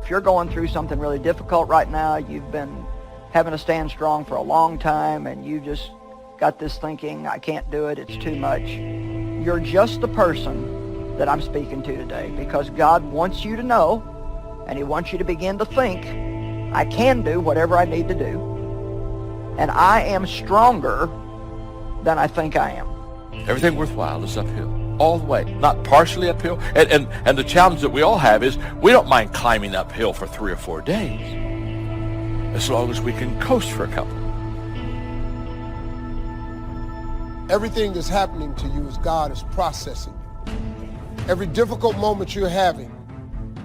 If you're going through something really difficult right now, you've been having to stand strong for a long time, and you just got this thinking, I can't do it, it's too much. You're just the person that I'm speaking to today, because God wants you to know, and he wants you to begin to think, I can do whatever I need to do, and I am stronger than I think I am. Everything worthwhile is uphill, all the way, not partially uphill. And the challenge that we all have is we don't mind climbing uphill for 3 or 4 days, as long as we can coast for a couple. Everything that's happening to you is God is processing you. Every difficult moment you're having,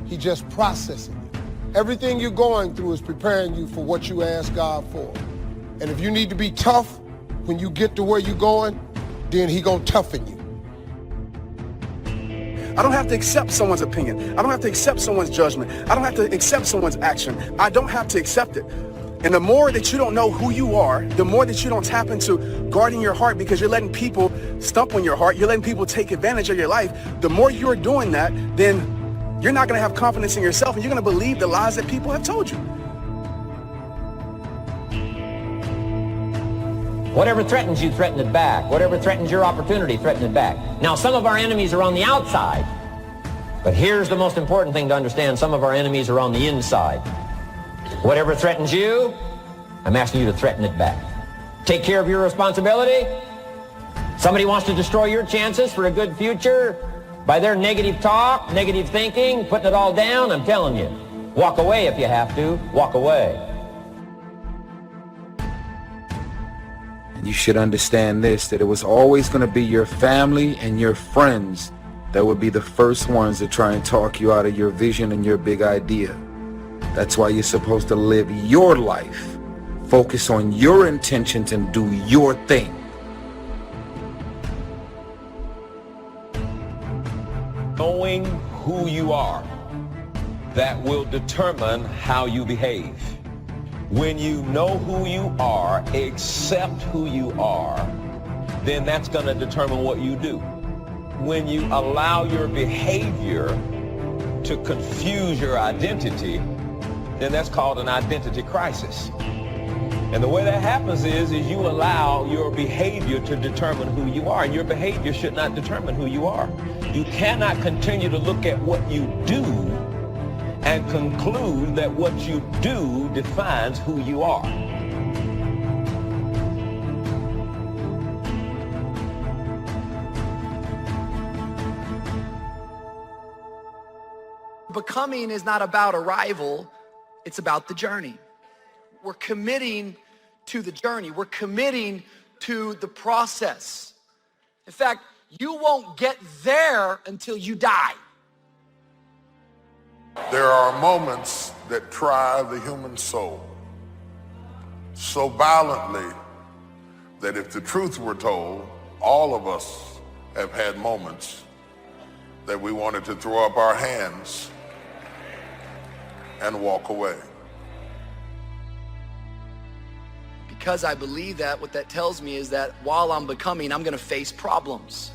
he just processing you. Everything you're going through is preparing you for what you ask God for. And if you need to be tough when you get to where you're going, then he gonna toughen you. I don't have to accept someone's opinion. I don't have to accept someone's judgment. I don't have to accept someone's action. I don't have to accept it. And the more that you don't know who you are, the more that you don't tap into guarding your heart, because you're letting people stump on your heart, you're letting people take advantage of your life, the more you're doing that, then you're not gonna have confidence in yourself, and you're gonna believe the lies that people have told you. Whatever threatens you, threaten it back. Whatever threatens your opportunity, threaten it back. Now, some of our enemies are on the outside, but here's the most important thing to understand. Some of our enemies are on the inside. Whatever threatens you, I'm asking you to threaten it back. Take care of your responsibility. Somebody wants to destroy your chances for a good future by their negative talk, negative thinking, putting it all down. I'm telling you, walk away if you have to. Walk away. And you should understand this, that it was always going to be your family and your friends that would be the first ones to try and talk you out of your vision and your big idea. That's why you're supposed to live your life, focus on your intentions, and do your thing. Knowing who you are, that will determine how you behave. When you know who you are, accept who you are, then that's going to determine what you do. When you allow your behavior to confuse your identity, then that's called an identity crisis. And the way that happens is you allow your behavior to determine who you are, and your behavior should not determine who you are. You cannot continue to look at what you do and conclude that what you do defines who you are. Becoming is not about arrival, it's about the journey. We're committing to the journey. We're committing to the process. In fact, you won't get there until you die. There are moments that try the human soul so violently that if the truth were told, all of us have had moments that we wanted to throw up our hands and walk away. Because I believe that, what that tells me is that while I'm becoming, I'm gonna face problems.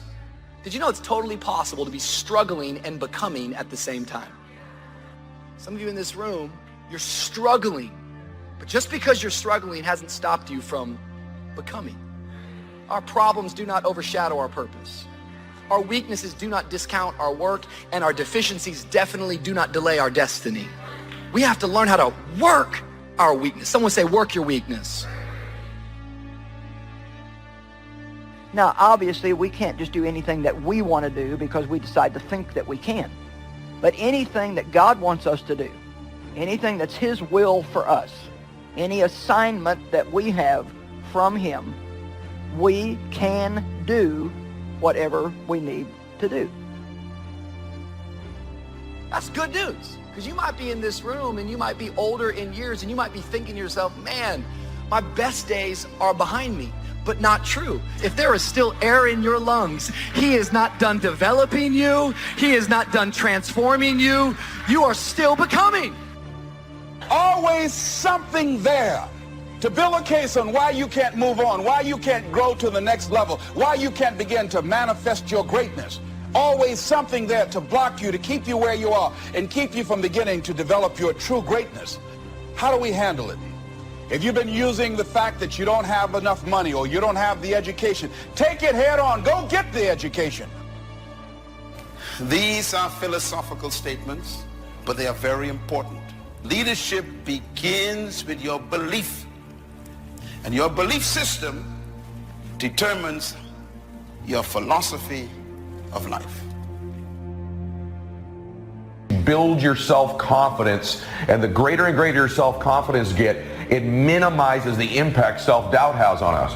Did you know it's totally possible to be struggling and becoming at the same time? Some of you in this room, you're struggling, but just because you're struggling hasn't stopped you from becoming. Our problems do not overshadow our purpose. Our weaknesses do not discount our work, and our deficiencies definitely do not delay our destiny. We have to learn how to work our weakness. Someone say, work your weakness. Now, obviously, we can't just do anything that we want to do because we decide to think that we can. But anything that God wants us to do, anything that's his will for us, any assignment that we have from him, we can do whatever we need to do. That's good news, because you might be in this room and you might be older in years and you might be thinking to yourself, man, my best days are behind me. But not true. If there is still air in your lungs, he is not done developing you. He is not done transforming you. You are still becoming. Always something there to build a case on why you can't move on, why you can't grow to the next level, why you can't begin to manifest your greatness. Always something there to block you, to keep you where you are, and keep you from beginning to develop your true greatness. How do we handle it? If you've been using the fact that you don't have enough money or you don't have the education, take it head on. Go get the education. These are philosophical statements, but they are very important. Leadership begins with your belief, and your belief system determines your philosophy of life. Build your self-confidence, and the greater and greater your self-confidence get, it minimizes the impact self-doubt has on us.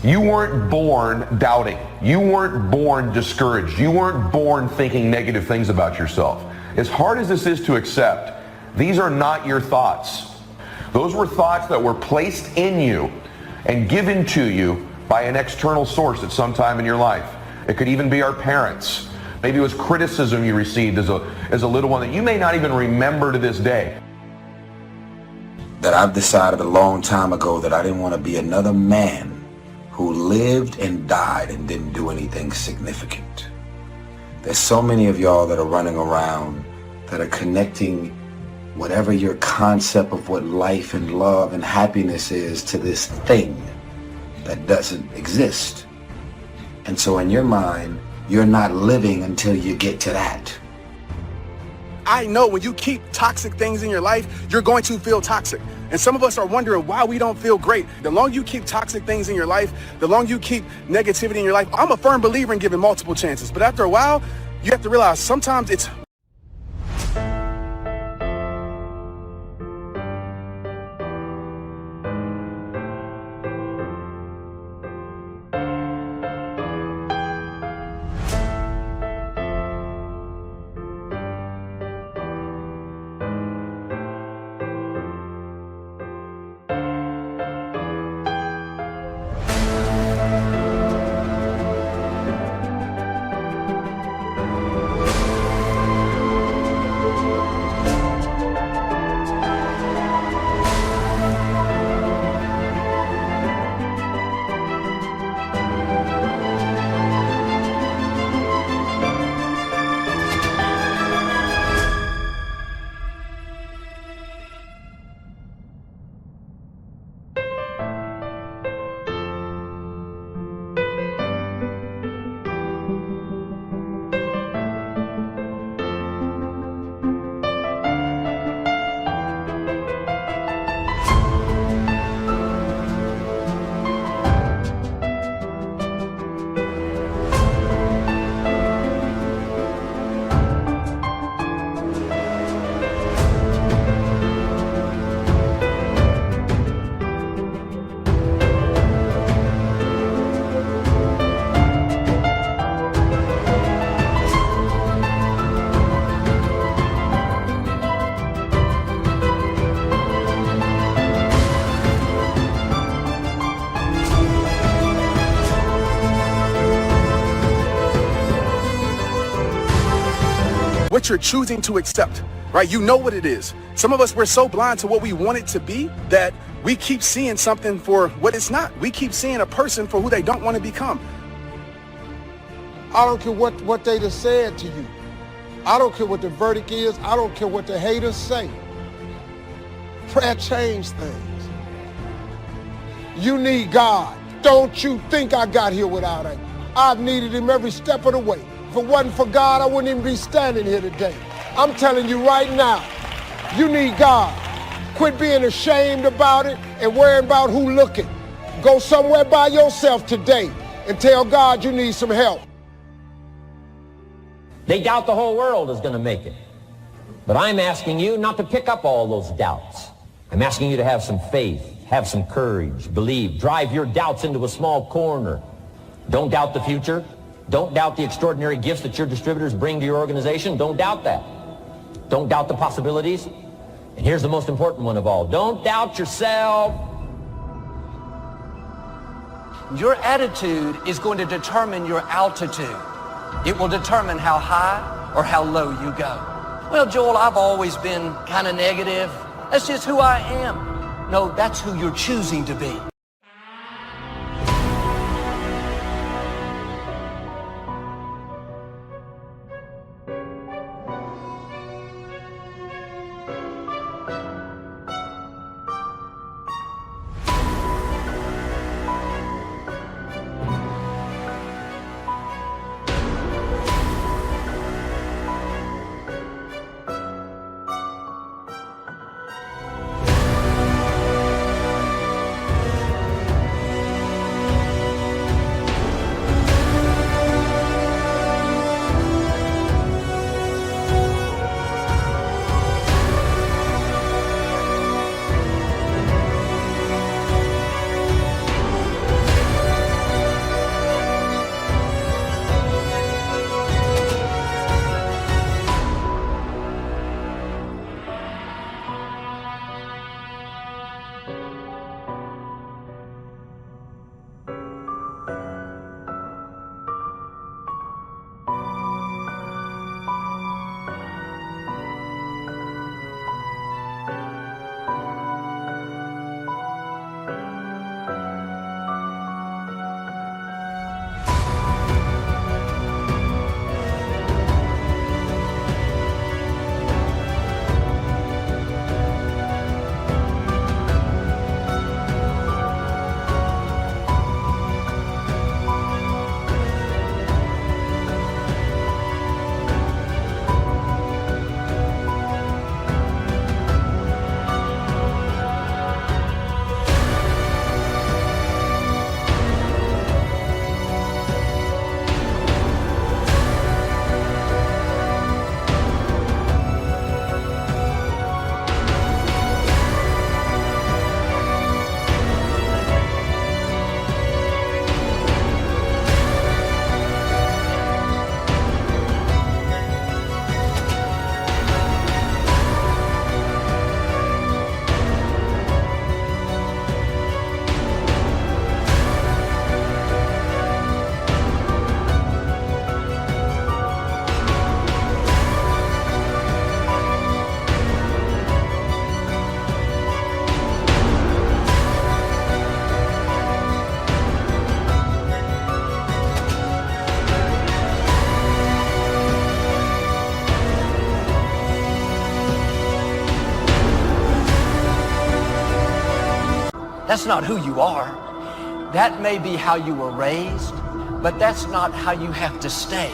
You weren't born doubting. You weren't born discouraged. You weren't born thinking negative things about yourself. As hard as this is to accept, these are not your thoughts. Those were thoughts that were placed in you and given to you by an external source at some time in your life. It could even be our parents. Maybe it was criticism you received as a little one that you may not even remember to this day. That I've decided a long time ago that I didn't want to be another man who lived and died and didn't do anything significant. There's so many of y'all that are running around that are connecting whatever your concept of what life and love and happiness is to this thing that doesn't exist. And so in your mind, you're not living until you get to that. I know when you keep toxic things in your life, you're going to feel toxic. And some of us are wondering why we don't feel great. The longer you keep toxic things in your life, the longer you keep negativity in your life. I'm a firm believer in giving multiple chances. But after a while, you have to realize sometimes it's what you're choosing to accept, right? You know what it is. Some of us, we're so blind to what we want it to be that we keep seeing something for what it's not. We keep seeing a person for who they don't want to become. I don't care what they just said to you. I don't care what the verdict is. I don't care what the haters say. Prayer changed things. You need God. Don't you think I got here without him. I've needed him every step of the way. If it wasn't for God, I wouldn't even be standing here today. I'm telling you right now, you need God. Quit being ashamed about it and worrying about who looking. Go somewhere by yourself today and tell God you need some help. They doubt the whole world is going to make it. But I'm asking you not to pick up all those doubts. I'm asking you to have some faith, have some courage, believe, drive your doubts into a small corner. Don't doubt the future. Don't doubt the extraordinary gifts that your distributors bring to your organization. Don't doubt that. Don't doubt the possibilities. And here's the most important one of all. Don't doubt yourself. Your attitude is going to determine your altitude. It will determine how high or how low you go. Well, Joel, I've always been kind of negative. That's just who I am. No, that's who you're choosing to be. That's not who you are. That may be how you were raised, but that's not how you have to stay.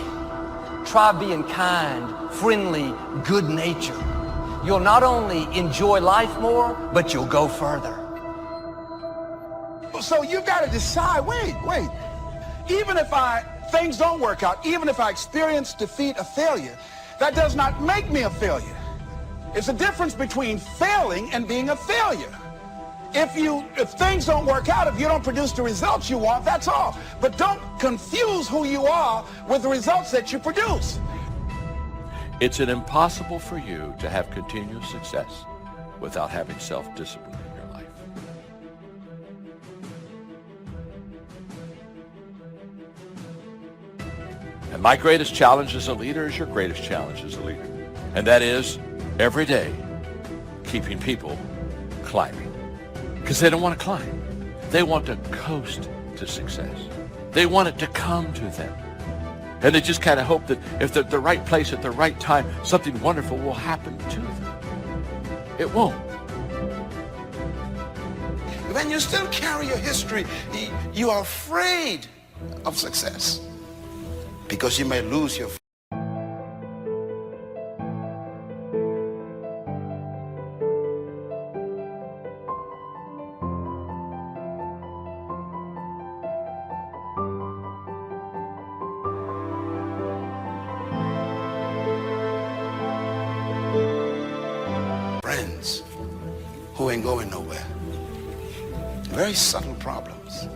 Try being kind, friendly, good-natured. You'll not only enjoy life more, but you'll go further. So you've got to decide, wait. Even if things don't work out, even if I experience defeat or failure, that does not make me a failure. It's a difference between failing and being a failure. If things don't work out, if you don't produce the results you want, that's all. But don't confuse who you are with the results that you produce. It's impossible for you to have continuous success without having self-discipline in your life. And my greatest challenge as a leader is your greatest challenge as a leader. And that is, every day, keeping people climbing. Because they don't want to climb. They want to coast to success. They want it to come to them. And they just kind of hope that if they're at the right place at the right time, something wonderful will happen to them. It won't. When you still carry your history, you are afraid of success because you may lose your friends who ain't going nowhere. Very subtle problems.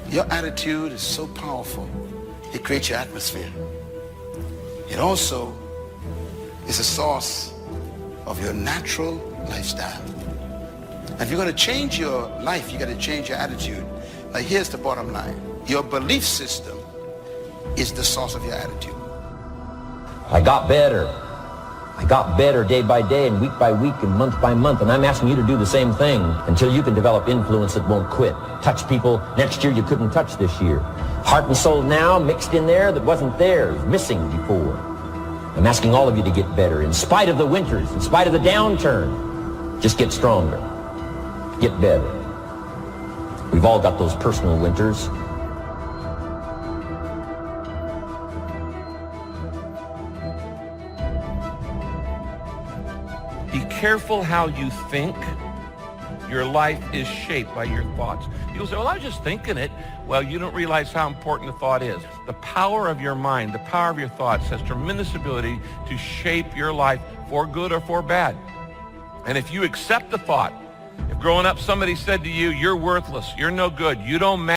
Your attitude is so powerful. It creates your atmosphere. It also is a source of your natural lifestyle. And if you're going to change your life, you got to change your attitude. Now here's the bottom line. Your belief system is the source of your attitude. I got better. I got better day by day and week by week and month by month, and I'm asking you to do the same thing until you can develop influence that won't quit. Touch people next year you couldn't touch this year. Heart and soul now mixed in there that wasn't there, missing before. I'm asking all of you to get better in spite of the winters, in spite of the downturn. Just get stronger. Get better. We've all got those personal winters. Be careful how you think. Your life is shaped by your thoughts. People say, well, I was just thinking it. Well, you don't realize how important the thought is. The power of your mind, the power of your thoughts has tremendous ability to shape your life for good or for bad. And if you accept the thought, if growing up somebody said to you, you're worthless, you're no good, you don't matter.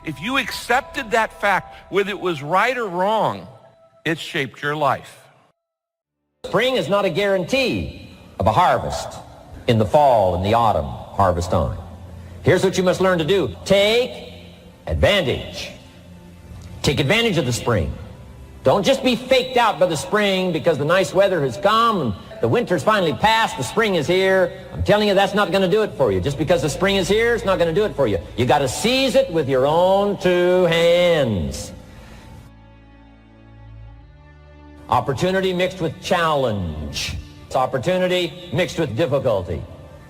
If you accepted that fact, whether it was right or wrong, it shaped your life. Spring is not a guarantee of a harvest in the fall and the autumn harvest time. Here's what you must learn to do. Take advantage. Take advantage of the spring. Don't just be faked out by the spring because the nice weather has come and the winter's finally passed, the spring is here. I'm telling you, that's not going to do it for you. Just because the spring is here, it's not going to do it for you. You got to seize it with your own two hands. Opportunity mixed with challenge. It's opportunity mixed with difficulty.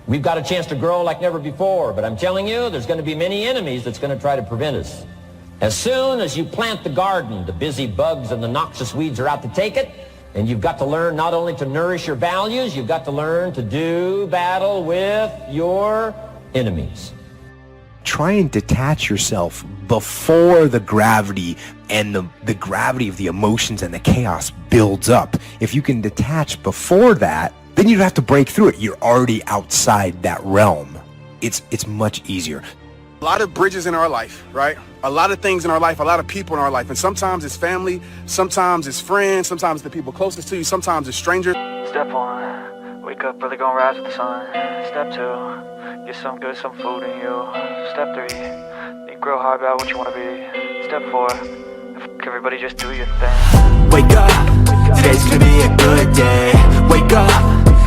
We've got a chance to grow like never before, but I'm telling you, there's going to be many enemies that's going to try to prevent us. As soon as you plant the garden, the busy bugs and the noxious weeds are out to take it, and you've got to learn not only to nourish your values, you've got to learn to do battle with your enemies. Try and detach yourself before the gravity and the gravity of the emotions and the chaos builds up. If you can detach before that, then you don't have to break through it. You're already outside that realm. It's much easier. A lot of bridges in our life, right? A lot of things in our life, a lot of people in our life. And sometimes it's family, sometimes it's friends, sometimes the people closest to you, sometimes it's strangers. Step 1, wake up early, gonna rise with the sun. Step 2, get some good, some food in you. Step 3, think real hard about what you wanna be. Step 4, everybody just do your thing. Wake up, today's gonna be a good day. Wake up,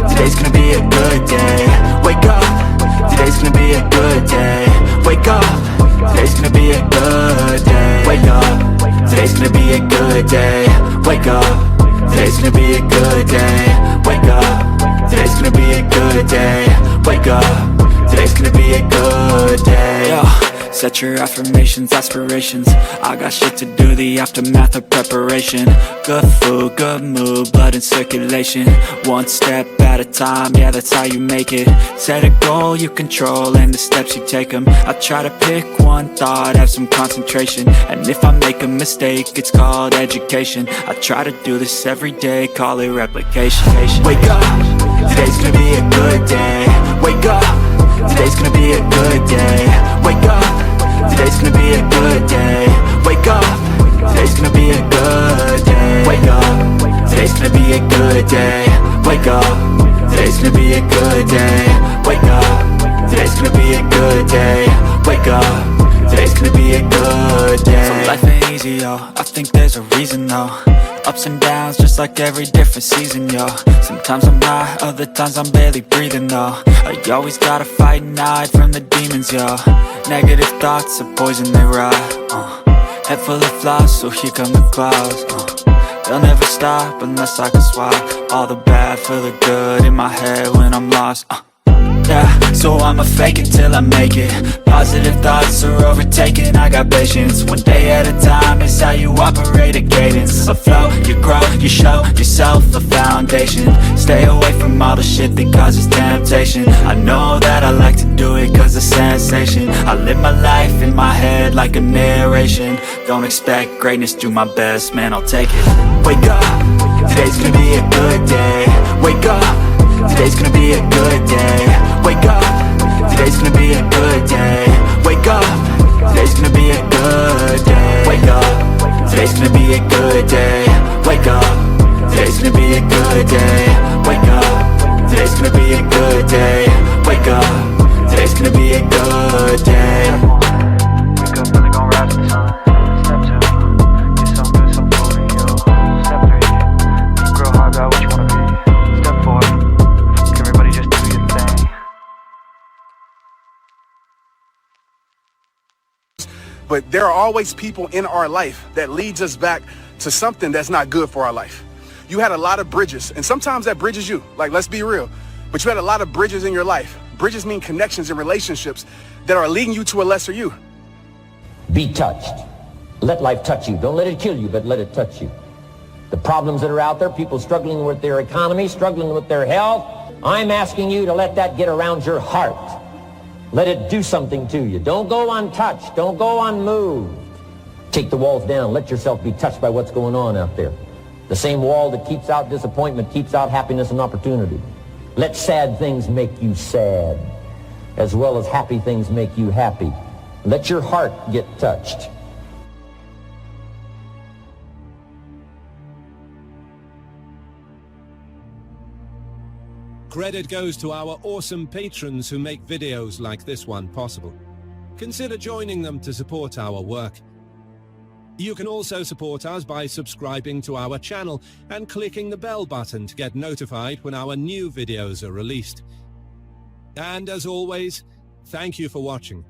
today's gonna be a good day. Wake up, today's gonna be a good day. Wake up, today's gonna be a good day. Wake up, today's gonna be a good day. Wake up, today's gonna be a good day. Wake up, today's gonna be a good day. Wake up, today's gonna be a good day. Yo, set your affirmations, aspirations. I got shit to do, the aftermath of preparation. Good food, good mood, blood in circulation. One step at a time, yeah, that's how you make it. Set a goal you control and the steps you take them. I try to pick one thought, have some concentration. And if I make a mistake, it's called education. I try to do this every day, call it replication. Wake up, today's gonna be a good day. Wake up, today's gonna be a good day. Wake up, today's gonna be a good day. Wake up, today's gonna be a good day. Wake up, today's gonna be a good day. Wake up, today's gonna be a good day. Wake up, today's gonna be a good day. Wake up, today's gonna be a good day. So life ain't easy, yo, I think there's a reason though. Ups and downs, just like every different season, yo. Sometimes I'm high, other times I'm barely breathing, though. I always gotta fight and hide from the demons, yo. Negative thoughts are poison, they rot. Head full of flies, so here come the clouds. They'll never stop unless I can swap all the bad for the good in my head when I'm lost. Yeah, so I'ma fake it till I make it. Positive thoughts are overtaken, I got patience. One day at a time is how you operate a cadence. A flow, you grow, you show yourself a foundation. Stay away from all the shit that causes temptation. I know that I like to do it cause it's sensation. I live my life in my head like a narration. Don't expect greatness, do my best, man, I'll take it. Wake up, today's gonna be a good day. Wake up, today's gonna be a good day. Wake up, today's gonna be a good day. Wake up, today's gonna be a good day. Wake up, today's gonna be a good day. Wake up, today's gonna be a good day. Wake up, today's gonna be a good day. Wake up, today's gonna be a good day. Wake up, really gonna rise with the sun. Step 2, get some good, some food in you. Step 3, think real hard about what you wanna be. Step 4, everybody just do your thing. But there are always people in our life that leads us back to something that's not good for our life. You had a lot of bridges, and sometimes that bridges you. Like, let's be real. But you had a lot of bridges in your life. Bridges mean connections and relationships that are leading you to a lesser you. Be touched. Let life touch you. Don't let it kill you, but let it touch you. The problems that are out there, people struggling with their economy, struggling with their health, I'm asking you to let that get around your heart. Let it do something to you. Don't go untouched. Don't go unmoved. Take the walls down. Let yourself be touched by what's going on out there. The same wall that keeps out disappointment keeps out happiness and opportunity. Let sad things make you sad, as well as happy things make you happy. Let your heart get touched. Credit goes to our awesome patrons who make videos like this one possible. Consider joining them to support our work. You can also support us by subscribing to our channel and clicking the bell button to get notified when our new videos are released. And as always, thank you for watching.